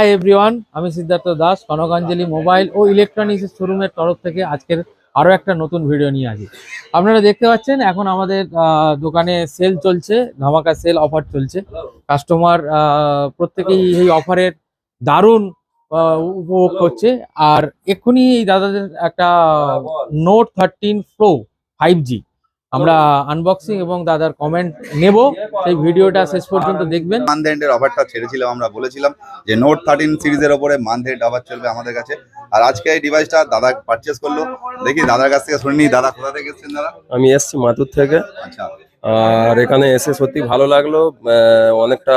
Hi everyone, আমি Siddharth Das Kanakanjali mobile ও electronics শোরুমের তরফ থেকে আজকের আরও একটা নতুন ভিডিও নিয়ে আসি। আপনারা দেখতে পাচ্ছেন এখন আমাদের দোকানে সেল চলছে, ধামাকা সেল অফার চলছে। কাস্টমার প্রত্যেকেই এই অফারের দারুণ উপভোগ করছে। আর এক্ষুনি এই দাদাদের একটা নোট 13 প্রো 5G আমরা আনবক্সিং এবং দাদার কমেন্ট নেব, সেই ভিডিওটা শেষ পর্যন্ত দেখবেন। মান্থ এন্ডের অফারটা ছেড়েছিলাম, আমরা বলেছিলাম যে নোট 13 সিরিজের ওপরে মান্থ এন্ড অফার চলবে আমাদের কাছে। আর আজকে এই ডিভাইসটা দাদা পারচেস করলো, দেখি দাদার কাছ থেকে শুনে নিই। দাদা কোথা থেকে এসেছেন? দাদা আমি এসছি মাতুর থেকে। আচ্ছা, আর এখানে এসে সত্যি ভালো লাগলো। অনেকটা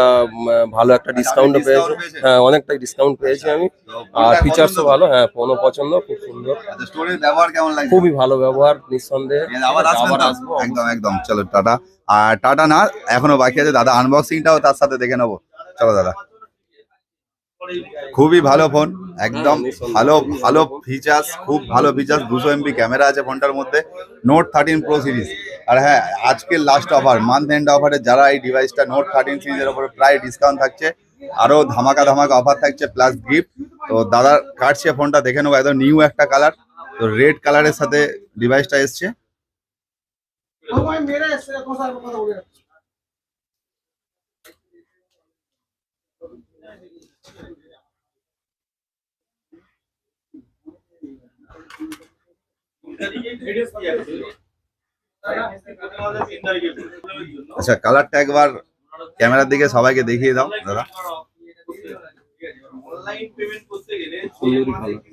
ভালো একটা ডিসকাউন্ট পেয়েছি। হ্যাঁ, অনেকটা ডিসকাউন্ট পেয়েছি আমি। আর ফিচার্সও ভালো। হ্যাঁ, ফোনও পছন্দ, খুব সুন্দর। আচ্ছা, স্টোরের ব্যবহার কেমন লাগছে? খুবই ভালো ব্যবহার, নিঃসন্দেহে। আবার আসবো। একদম একদম, চলো টাটা। আর টাটা না, এখনো বাকি আছে দাদা, আনবক্সিংটাও তার সাথে দেখে নেবো। চলো দাদা। খুবই ভালো ফোন, একদম ভালো ভালো ফিচার্স, খুব ভালো ফিচার্স। 200 MP ক্যামেরা আছে ফোনটার মধ্যে, নোট 13 প্রো সিরিজ। আর হ্যাঁ, আজকের লাস্ট অফার মান্থ এন্ড অফারে যারা এই ডিভাইসটা নোট 13 সিরিজের উপরে প্রায় ডিসকাউন্ট থাকছে, আরো ধামাকা ধামাকা অফার থাকছে প্লাস গিফট। তো দাদার কাটছে ফোনটা, দেখে নেবো। একদম নিউ একটা কালার, তো রেড কালারের সাথে ডিভাইসটা এসছে। আচ্ছা, কালারটা একবার ক্যামেরার দিকে সবাইকে দেখিয়ে দাও দাদা।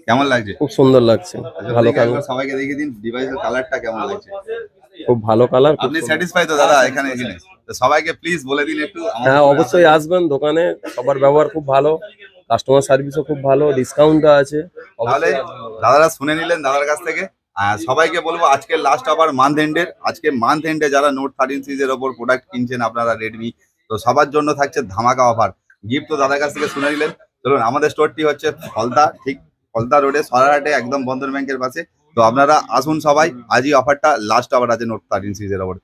কেমন লাগছে? খুব সুন্দর লাগছে, ভালো কালার। সবাইকে দেখিয়ে দিন ডিভাইসের কালারটা কেমন লাগছে। খুব ভালো কালার। আপনি স্যাটিসফাই তো দাদা এখানে এসে? তো সবাইকে প্লিজ বলে দিন একটু। হ্যাঁ, অবশ্যই আসবেন দোকানে। সবার ব্যবহার খুব ভালো, কাস্টমার সার্ভিসও খুব ভালো, ডিসকাউন্টও আছে। তাহলে দাদারা শুনে নিলেন দাদার কাছ থেকে। সবাইকে বলবো আজকের লাস্ট আবার মান্থ এন্ডের, আজকে মান্থ এন্ডে যারা নোট 13 সিরিজের ওপর প্রোডাক্ট কিনছেন আপনারা রেডমি, তো সবার জন্য থাকছে ধামাকা অফার। গিফট তো দাদার কাছ থেকে শুনে নিলেন। চলুন, আমাদের স্টোরটি হচ্ছে ফলতা, ঠিক ফলতা রোডে, সরারহাটে, একদম বন্ধন ব্যাংকের পাশে। তো আপনারা আসুন সবাই, আজই অফারটা লাস্ট অফার আছে নোট 13 সিরিজের ওপর।